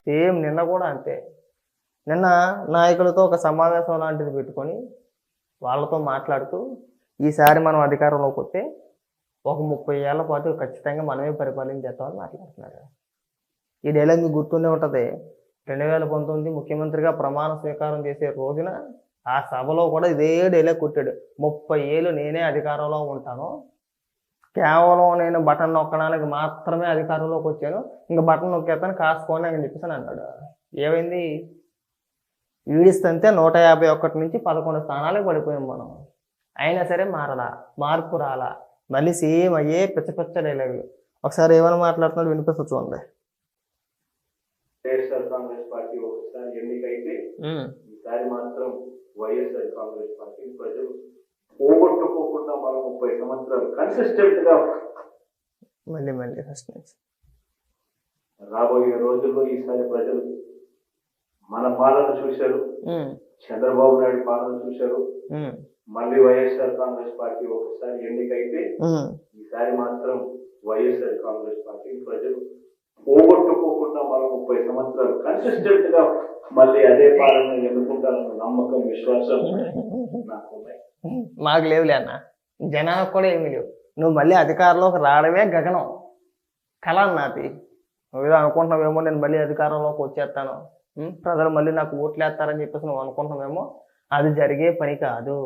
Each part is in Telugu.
సేమ్ నిన్న కూడా అంతే. నిన్న నాయకులతో ఒక సమావేశం లాంటిది పెట్టుకొని వాళ్ళతో మాట్లాడుతూ ఈసారి మనం అధికారంలోకి వస్తే ఒక 30 ఏళ్ల పాటు ఖచ్చితంగా మనమే పరిపాలించేస్తామని మాట్లాడుతున్నారు. ఈ డైలాగ్ మీకు గుర్తుండే ఉంటుంది. 2019 ముఖ్యమంత్రిగా ప్రమాణ స్వీకారం చేసే రోజున ఆ సభలో కూడా ఇదే డైలాగ్ కొట్టాడు. 30 ఏళ్ళు నేనే అధికారంలో ఉంటాను, కేవలం నేను బటన్ నొక్కడానికి మాత్రమే అధికారంలోకి వచ్చాను, ఇంకా బటన్ నొక్కేస్తాను కాసుకోండి అని చెప్పేసి అన్నాడు. ఏమైంది? ఈడిస్తే 151 నుంచి 11 స్థానాలకు పడిపోయాం మనం. అయినా సరే మార్పు రాలా, మళ్ళీ సేమ్ అయ్యే పిచ్చ డైలాగులు. ఒకసారి ఏమైనా మాట్లాడుతున్నాడు వినిపిస్తా చూడండి. వైఎస్ఆర్ కాంగ్రెస్ పార్టీ ఒకసారి ఎన్నికైతే ఈసారి మాత్రం వైఎస్ఆర్ కాంగ్రెస్ పార్టీ ప్రజలు పోగొట్టుకోకుండా మనం 30 సంవత్సరాలు కన్సిస్టెంట్ గా మళ్ళీ ఫస్ట్ నుంచి రాబోయే రోజుల్లో ఈసారి ప్రజలు మన పాలన చూశారు, చంద్రబాబు నాయుడు పాలన చూశారు. మళ్ళీ వైఎస్ఆర్ కాంగ్రెస్ పార్టీ ఒకసారి ఎన్నికైతే ఈసారి మాత్రం వైఎస్ఆర్ కాంగ్రెస్ పార్టీ ప్రజలు పోగొట్టుకోకుండా మనం 30 సంవత్సరాలు కన్సిస్టెంట్ గా మళ్ళీ అదే పాలన ఎన్నుకుంటారన్న నమ్మకం, విశ్వాసం నాకు ఉన్నాయి. మాకు లేవులే అన్న, జనాలకు కూడా ఏమీ లేవు. నువ్వు మళ్ళీ అధికారంలోకి రావడమే గగనం కళ అన్నది. నువ్వు అనుకుంటున్నావేమో నేను మళ్ళీ అధికారంలోకి వచ్చేస్తాను, ప్రజలు మళ్ళీ నాకు ఓట్లు వేస్తారని చెప్పేసి నువ్వు అనుకుంటున్నావేమో. అది జరిగే పని కాదు.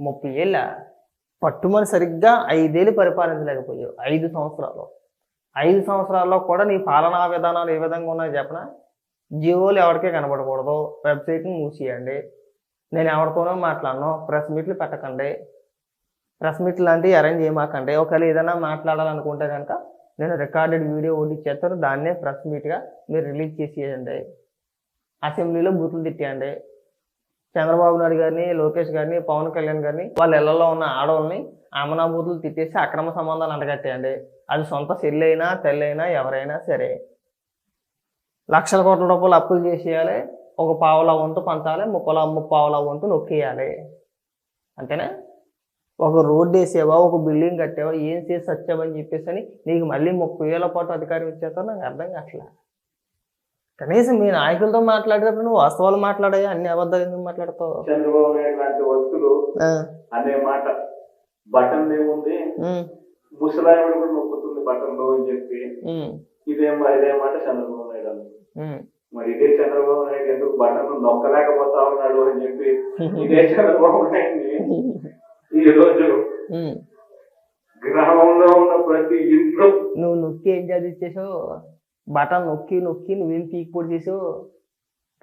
30 ఏళ్ళ పట్టుమని సరిగ్గా 5 ఏళ్ళు పరిపాలించలేకపోయావు. 5 సంవత్సరాలు. 5 సంవత్సరాల్లో కూడా నీ పాలనా విధానాలు ఏ విధంగా ఉన్నాయో చెప్పనా? జియోలు ఎవరికే కనబడకూడదు, వెబ్సైట్ని మూసేయండి, నేను ఎవరితోనో మాట్లాడను, ప్రెస్ మీట్లు పెట్టకండి, ప్రెస్ మీట్లు లాంటివి అరేంజ్ చేయమాకండి, ఒకవేళ ఏదైనా మాట్లాడాలనుకుంటే కనుక నేను రికార్డెడ్ వీడియో ఒకటి ఇచ్చేస్తాను, దాన్నే ప్రెస్ మీట్గా మీరు రిలీజ్ చేసేయండి, అసెంబ్లీలో బూతులు తిట్టేయండి, చంద్రబాబు నాయుడు గారిని, లోకేష్ గారిని, పవన్ కళ్యాణ్ గారిని, వాళ్ళ ఇళ్లలో ఉన్న ఆడవాళ్ళని ఆమనా బూతులు తిట్టేసి అక్రమ సంబంధాలు అంటగట్టేయండి. అది సొంత చెల్లైనా తెల్లైనా ఎవరైనా సరే. లక్షల కోట్ల రూపాయలు అప్పులు చేసేయాలి, ఒక పావులా వంతు పంచాలి, ముప్పావులా వంతు నొక్కేయాలి, అంతేనా? ఒక రోడ్డు వేసావా, ఒక బిల్డింగ్ కట్టావా, ఏం చేసి వచ్చావని చెప్పేసి అని నీకు మళ్ళీ 30 ఏళ్ల పాటు అధికారం ఇచ్చేస్తావు. నాకు అర్థం కావట్లా. కనీసం మీ నాయకులతో మాట్లాడేటప్పుడు నువ్వు వాస్తవాలు మాట్లాడాయా, అన్ని అబద్ధాలు ఎందుకు మాట్లాడతావు? చంద్రబాబు నాయుడు లాంటి వస్తువులు అనే మాట బటన్ ఏముంది, ముసలాయన కూడా నొక్కుతుంది బటన్ లో అని చెప్పి ఇదే మాట చంద్రబాబు నాయుడు అన్నారు. మరి ఇదే చంద్రబాబు నాయుడు ఎందుకు బటన్ నొక్కలేకపోతా ఉన్నాడు అని చెప్పి ఇదే చంద్రబాబు నాయుడిని ఈ రోజు గ్రామంలో ఉన్న ప్రతి ఇంట్లో నువ్వు నొక్కి ఏం చదివించేసావు? బటన్ నొక్కి నువ్వేం పీకిపొడి చేసావు?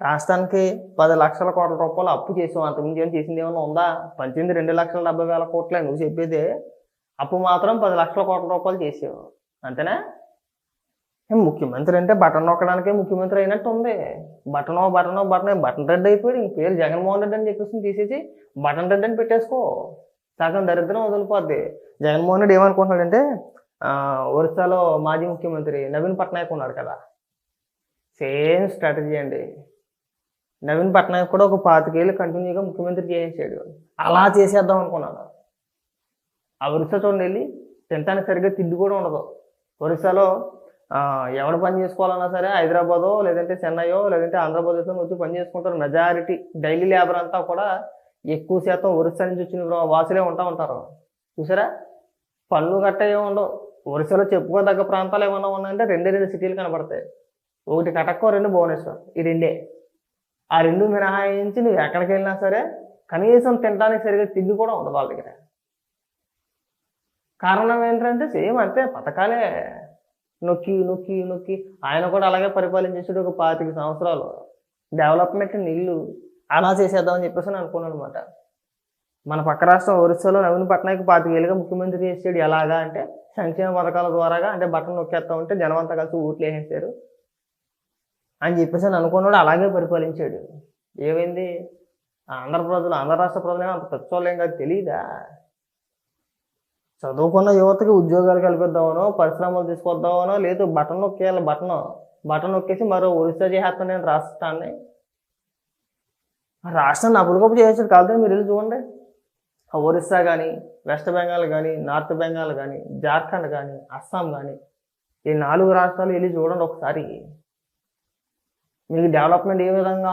రాష్ట్రానికి 10 లక్షల కోట్ల రూపాయలు అప్పు చేసావు. అంతకుముందు ఏం చేసింది ఏమన్నా ఉందా? 2,70,70,000 కోట్లే నువ్వు చెప్పేది. అప్పు మాత్రం 10 లక్షల కోట్ల రూపాయలు చేసావు, అంతేనా? ముఖ్యమంత్రి అంటే బటన్ నొక్కడానికే ముఖ్యమంత్రి అయినట్టు ఉంది. బటన్ రెడ్డి అయిపోయాడు. ఇంక పేరు జగన్మోహన్ రెడ్డి అని చెప్పేసి తీసేసి బటన్ రెడ్డి అని పెట్టేసుకో, సగం దరిద్రం వదిలిపోద్ది. జగన్మోహన్ రెడ్డి ఏమనుకుంటున్నాడంటే, ఒరిస్సాలో మాజీ ముఖ్యమంత్రి నవీన్ పట్నాయక్ ఉన్నాడు కదా, సేమ్ స్ట్రాటజీ అండి. నవీన్ పట్నాయక్ కూడా ఒక 25 ఏళ్ళు కంటిన్యూగా ముఖ్యమంత్రి చేసేసాడు. అలా చేసేద్దాం అనుకున్నాను. ఆ ఒరిస్సా చూడండి, వెళ్ళి తినటానికి సరిగ్గా తిండి కూడా ఉండదు. ఒరిస్సాలో ఎవడు పని చేసుకోవాలన్నా సరే హైదరాబాదో లేదంటే చెన్నైయో లేదంటే ఆంధ్రప్రదేశ్లో వచ్చి పని చేసుకుంటారు. మెజారిటీ డైలీ లేబర్ అంతా కూడా ఎక్కువ శాతం ఒరిస్సా నుంచి వచ్చిన వాసులే ఉంటారు. చూసారా? పనులు గట్ట ఏమి ఉండవు. ఒరిస్సాలో చెప్పుకోదగ్గ ప్రాంతాలు ఏమన్నా ఉన్నాయంటే 2 సిటీలు కనబడతాయి. ఒకటి కటక్కో, 2 భువనేశ్వర్. ఈ 2. ఆ 2 మినహాయించి నువ్వు ఎక్కడికి వెళ్ళినా సరే కనీసం తినడానికి సరిగ్గా తిండి కూడా ఉండదు వాళ్ళ దగ్గర. కారణం ఏంటంటే సేమ్ అంతే, పథకాలే నొక్కి ఆయన కూడా అలాగే పరిపాలించేసాడు ఒక 25 సంవత్సరాలు. డెవలప్మెంట్ నిల్లు అలా చేసేద్దామని చెప్పేసి అని అనుకున్నాను అనమాట. మన పక్క రాష్ట్రం ఒరిస్సాలో నవీన్ పట్నాయక్ 25 ఏళ్ళుగా ముఖ్యమంత్రి చేసాడు. ఎలాగా అంటే సంక్షేమ పథకాల ద్వారాగా, అంటే బటన్ నొక్కేస్తా ఉంటే జనం అంతా కలిసి ఓట్లు వేసేసారు అని చెప్పేసి అని అనుకున్నాడు. అలాగే పరిపాలించాడు. ఏమైంది? ఆంధ్ర రాష్ట్ర ప్రజలు అంత తెచ్చోలేం కాదు, తెలియదా? చదువుకున్న యువతకి ఉద్యోగాలు కల్పిద్దామనో, పరిశ్రమలు తీసుకొద్దామనో, లేదు బటన్ నొక్కేయాలి, బటన్ నొక్కేసి మరో ఒరిస్సా చేస్తాను నేను రాష్ట్రాన్ని. రాష్ట్రాన్ని అప్పుడుకప్పుడు చేసాడు కాదు. మీరు వెళ్ళి చూడండి, ఒరిస్సా కానీ, వెస్ట్ బెంగాల్ కానీ, నార్త్ బెంగాల్ కానీ, జార్ఖండ్ కానీ, అస్సాం కానీ, ఈ 4 రాష్ట్రాలు వెళ్ళి చూడండి ఒకసారి. మీకు డెవలప్మెంట్ ఏ విధంగా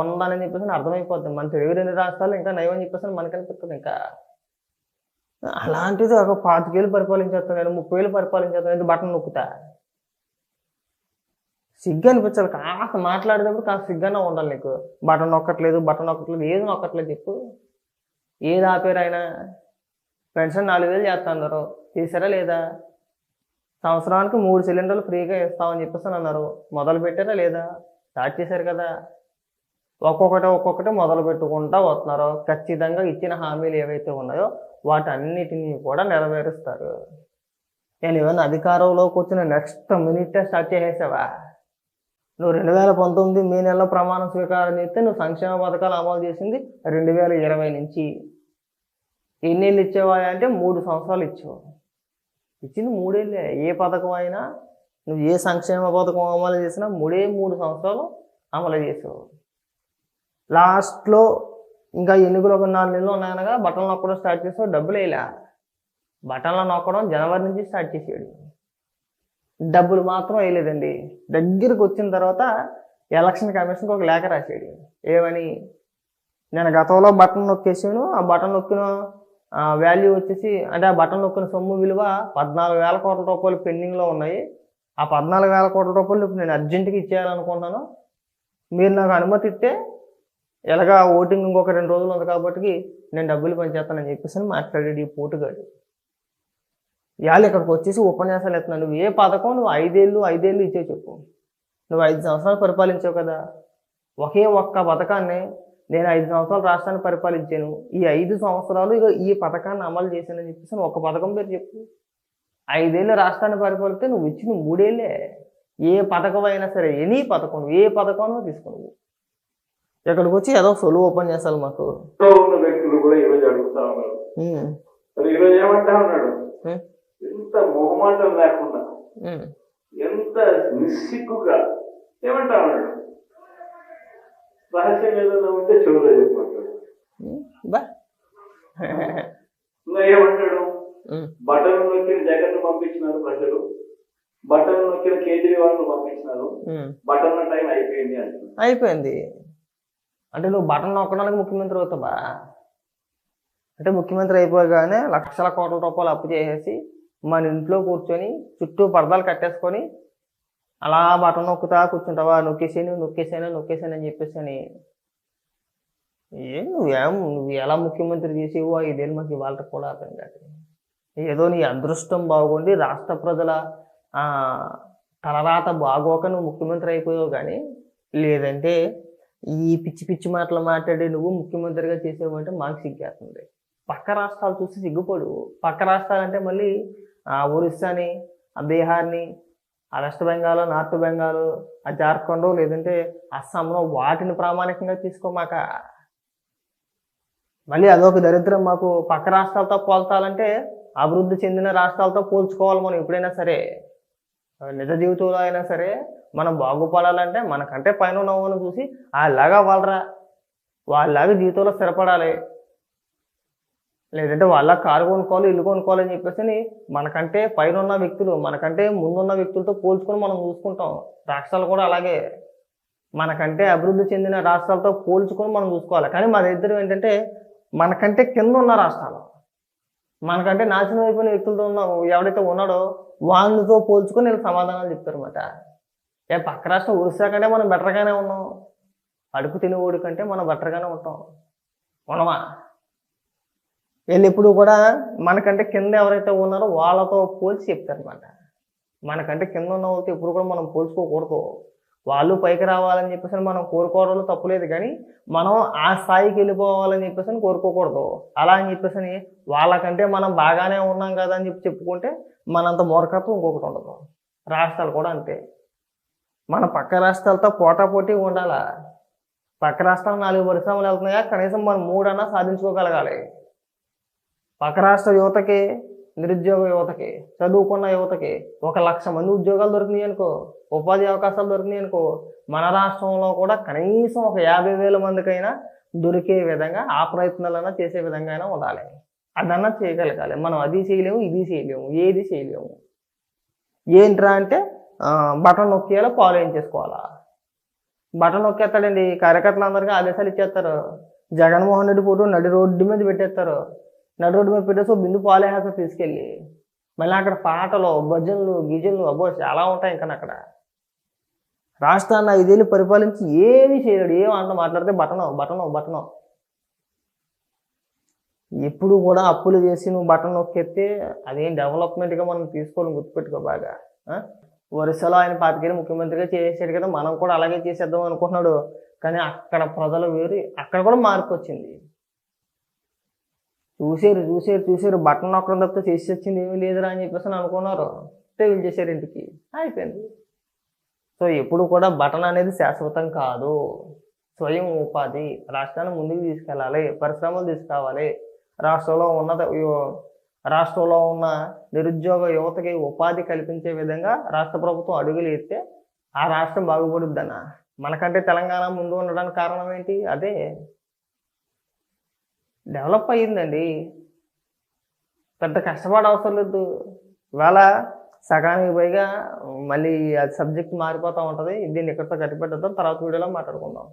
ఉందని చెప్పేసి అర్థమైపోతుంది. మన తెలుగు 2 రాష్ట్రాలు ఇంకా నయమని చెప్పేసి మనకు అనిపిస్తుంది. ఇంకా అలాంటిది ఒక 25 ఏళ్ళు పరిపాలించేస్తాను కానీ 30 ఏళ్ళు పరిపాలించేస్తాను ఇది బటన్ నొక్కుతా. సిగ్గు అనిపించాలి. కాస్త మాట్లాడేటప్పుడు కాస్త సిగ్గన్నా ఉండాలి నీకు. బటన్ నొక్కట్లేదు ఏది నొక్కట్లేదు చెప్పు. ఏది ఆపేరు ఆయన? పెన్షన్ 4000 చేస్తున్నారు, చేశారా లేదా? సంవత్సరానికి 3 సిలిండర్లు ఫ్రీగా ఇస్తామని చెప్పేసి అన్నారు, మొదలు పెట్టారా లేదా? స్టార్ట్ చేశారు కదా. ఒక్కొక్కటి మొదలు పెట్టుకుంటా వస్తున్నారు. ఖచ్చితంగా ఇచ్చిన హామీలు ఏవైతే ఉన్నాయో వాటన్నిటినీ కూడా నెరవేరుస్తారు. నేను ఏమైనా అధికారంలోకి వచ్చిన నెక్స్ట్ మినిటే స్టార్ట్ చేసేసావా? నువ్వు 2019 మే నెలలో ప్రమాణ స్వీకారం చేస్తే నువ్వు సంక్షేమ పథకాలు అమలు చేసింది 2020 నుంచి. ఎన్నేళ్ళు ఇచ్చేవా అంటే 3 సంవత్సరాలు ఇచ్చావు. ఇచ్చింది 3 ఏళ్ళే. ఏ పథకం అయినా నువ్వు ఏ సంక్షేమ పథకం అమలు చేసినా 3 సంవత్సరాలు అమలు చేసావు. లాస్ట్లో ఇంకా ఎన్నికలు ఒక 4 నెలలు ఉన్నాయనగా బటన్లు నొక్కడం స్టార్ట్ చేసావు. డబ్బులు వేయలే. బటన్లు నొక్కడం జనవరి నుంచి స్టార్ట్ చేసాడు. డబ్బులు మాత్రం వేయలేదండి. దగ్గరికి వచ్చిన తర్వాత ఎలక్షన్ కమిషన్కి ఒక లేఖ రాశాడు. ఏమని? నేను గతంలో బటన్ నొక్కేసాను, ఆ బటన్ నొక్కిన వాల్యూ వచ్చేసి అంటే ఆ బటన్ నొక్కిన సొమ్ము విలువ 14,000 కోట్ల రూపాయలు పెండింగ్లో ఉన్నాయి. ఆ 14,000 కోట్ల రూపాయలు ఇప్పుడు నేను అర్జెంటుగా ఇచ్చేయాలనుకుంటున్నాను. మీరు నాకు అనుమతి ఇస్తే ఎలాగా ఓటింగ్ ఇంకొక 2 రోజులు ఉంది కాబట్టి నేను డబ్బులు పనిచేస్తానని చెప్పేసి మాట్లాడాడు ఈ పోటుగాడు. ఇవాళ ఇక్కడికి వచ్చేసి ఉపన్యాసాలు ఎత్తున్నావు. నువ్వు ఏ పథకం నువ్వు 5 ఏళ్ళు ఇచ్చే చెప్పు. నువ్వు 5 సంవత్సరాలు పరిపాలించావు కదా. ఒకే ఒక్క పథకాన్ని నేను 5 సంవత్సరాలు రాష్ట్రాన్ని పరిపాలించాను, ఈ 5 సంవత్సరాలు ఇక ఈ పథకాన్ని అమలు చేశానని చెప్పేసి ఒక పథకం పేరు చెప్పు. 5 ఏళ్ళు రాష్ట్రాన్ని పరిపాలిస్తే నువ్వు ఇచ్చింది 3 ఏళ్ళే. ఏ పథకం అయినా సరే ఎనీ పథకం నువ్వు ఏ పథకం తీసుకున్నావు. ఇక్కడికి వచ్చి ఏదో సొలువు ఉపన్యాసాలు మాకు. ఉన్న వ్యక్తులు కూడా ఈరోజు అడుగుతా ఉన్నారు. ఈరోజు ఏమంటా ఉన్నాడు? ఎంత మొహమాటం లేకుండా ఎంత నిస్సిగ్గుగా ఏమంటా ఉన్నాడు? రహస్యం ఏదైనా ఉంటే చెవులో చెప్పమంటాడు. ఇంకా ఏమంటాడు? బటన్ నొక్కిన జగన్ పంపించినారు ప్రజలు, బటన్ నొక్కిన కేజ్రీవాల్ పంపించినారు, బటన్ టైం అయిపోయింది అంటున్నారు. అయిపోయింది అంటే నువ్వు బటన్ నొక్కడానికి ముఖ్యమంత్రి అవుతావా? అంటే ముఖ్యమంత్రి అయిపోగానే లక్షల కోట్ల రూపాయలు అప్పు చేసేసి మన ఇంట్లో కూర్చొని చుట్టూ పరదాలు కట్టేసుకొని అలా బటన్ నొక్కుతా కూర్చుంటావా? నొక్కేసాను అని చెప్పేసి అని నువ్వు ఎలా ముఖ్యమంత్రి చేసేవో 5 ఏళ్ళు మాకు ఇవాళ కూడా అర్థం కాదు. ఏదో నీ అదృష్టం బాగుండి రాష్ట్ర ప్రజల తలరాత బాగోక నువ్వు ముఖ్యమంత్రి అయిపోయావు. కానీ లేదంటే ఈ పిచ్చి మాటలు మాట్లాడి నువ్వు ముఖ్యమంత్రిగా చేసేవంటే మాకు సిగ్గేస్తుంది. పక్క రాష్ట్రాలు చూసి సిగ్గుపడు. పక్క రాష్ట్రాలంటే మళ్ళీ ఒరిస్సాని, ఆ బీహార్ని, ఆ వెస్ట్ బెంగాల్, నార్త్ బెంగాల్, ఆ జార్ఖండ్ లేదంటే అస్సాంలో వాటిని ప్రామాణికంగా తీసుకోమాక. మళ్ళీ అదొక దరిద్రం మాకు. పక్క రాష్ట్రాలతో పోల్చాలంటే అభివృద్ధి చెందిన రాష్ట్రాలతో పోల్చుకోవాలి మనం ఎప్పుడైనా సరే. నిజ జీవితంలో అయినా సరే మనం బాగుపడాలంటే మనకంటే పైన ఉన్నవాళ్ళని చూసి వాళ్ళలాగా వాళ్ళలాగా జీవితంలో స్థిరపడాలి. లేదంటే వాళ్ళ కారు కొనుక్కోవాలి, ఇల్లు కొనుక్కోవాలని చెప్పేసి మనకంటే పైన ఉన్న వ్యక్తులు, మనకంటే ముందున్న వ్యక్తులతో పోల్చుకొని మనం చూసుకుంటాం. రాష్ట్రాలు కూడా అలాగే మనకంటే అభివృద్ధి చెందిన రాష్ట్రాలతో పోల్చుకొని మనం చూసుకోవాలి. కానీ మా దగ్గర ఏంటంటే మనకంటే కింద ఉన్న రాష్ట్రాలు, మనకంటే నాశనం అయిపోయిన వ్యక్తులతో ఎవడైతే ఉన్నాడో వాళ్ళతో పోల్చుకొని నేను సమాధానాలు చెప్తారు అన్నమాట. పక్క రాష్ట్రం ఒరిస్సా కంటే మనం బెటర్గానే ఉన్నాం, అడుగు తినేవాడి కంటే మనం బెటర్గానే ఉంటాం. ఉండమా? వీళ్ళు ఎప్పుడు కూడా మనకంటే కింద ఎవరైతే ఉన్నారో వాళ్ళతో పోల్చి చెప్తారనమాట. మనకంటే కింద ఉన్న వాళ్ళతో ఎప్పుడు కూడా మనం పోల్చుకోకూడదు. వాళ్ళు పైకి రావాలని చెప్పేసి మనం కోరుకోవడంలో తప్పులేదు, కానీ మనం ఆ స్థాయికి వెళ్ళిపోవాలని చెప్పేసి కోరుకోకూడదు. అలా అని చెప్పేసి వాళ్ళకంటే మనం బాగానే ఉన్నాం కదా అని చెప్పుకుంటే మనంత మూర్ఖత్వం ఇంకొకటి ఉండదు. రాష్ట్రాలు కూడా అంతే. మన పక్క రాష్ట్రాలతో పోటాపోటీ ఉండాలా. పక్క రాష్ట్రాలు 4 పరిశ్రమలు వెళ్తున్నాయా, కనీసం మనం 3 అన్నా సాధించుకోగలగాలి. పక్క రాష్ట్ర యువతకి, నిరుద్యోగ యువతకి, చదువుకున్న యువతకి 1,00,000 మంది ఉద్యోగాలు దొరికినాయి అనుకో, ఉపాధి అవకాశాలు దొరికినాయి అనుకో, మన రాష్ట్రంలో కూడా కనీసం ఒక 50,000 మందికైనా దొరికే విధంగా ఆ ప్రయత్నాలన్నా చేసే విధంగా అయినా ఉండాలి. అదన్నా చేయగలగాలి. మనం అది చేయలేము, ఇది చేయలేము, ఏది చేయలేము. ఏంట్రా అంటే బటన్ నొక్కేయాలో ఫాలో చేసుకోవాలా. బటన్ నొక్కేస్తాడండి, కార్యకర్తలందరికీ ఆదేశాలు ఇచ్చేస్తారు. జగన్మోహన్ రెడ్డి ఫోటో నడి రోడ్డు మీద పెట్టేస్తారు. నడి రోడ్డు మీద పెట్టేసి ఓ బిందు పాలేస్తారు తీసుకెళ్ళి. మళ్ళీ అక్కడ పాటలు, భజనలు, గిజన్లు అబ్బో చాలా ఉంటాయి. ఇంకా అక్కడ రాష్ట్రాన్ని 5 ఏళ్ళు పరిపాలించి ఏమీ చేయలేడు. ఏం అంత మాట్లాడితే బటను. ఎప్పుడు కూడా అప్పులు చేసి నువ్వు బటన్ నొక్కేస్తే అదేం డెవలప్మెంట్గా మనం తీసుకోవాలని గుర్తుపెట్టుకో బాగా. వరుసలో ఆయన 25 ఏళ్ళు ముఖ్యమంత్రిగా చేసాడు కదా, మనం కూడా అలాగే చేసేద్దాం అనుకుంటున్నాడు. కానీ అక్కడ ప్రజలు వేరు, అక్కడ కూడా మార్పు వచ్చింది. చూసారు బటన్ నొక్కడం తప్పితే చేసి వచ్చింది ఏమీ లేదురా అని చెప్పేసి అనుకున్నారు. వీళ్ళు చేశారు, ఇంటికి అయిపోయింది. సో ఎప్పుడు కూడా బటన్ అనేది శాశ్వతం కాదు. స్వయం ఉపాధి, రాష్ట్రాన్ని ముందుకు తీసుకెళ్ళాలి, పరిశ్రమలు తీసుకురావాలి. రాష్ట్రంలో ఉన్న నిరుద్యోగ యువతకి ఉపాధి కల్పించే విధంగా రాష్ట్ర ప్రభుత్వం అడుగులు ఎత్తే ఆ రాష్ట్రం బాగుపడుద్దన్న. మనకంటే తెలంగాణ ముందు ఉండడానికి కారణం ఏంటి? అదే డెవలప్ అయ్యిందండి. పెద్ద కష్టపడ అవసరం లేదు. ఇవాళ సగానికి పైగా మళ్ళీ అది సబ్జెక్ట్ మారిపోతూ ఉంటుంది. దీన్ని ఇక్కడితో గట్టిపెట్టేద్దాం, తర్వాత వీడియోలో మాట్లాడుకుందాం.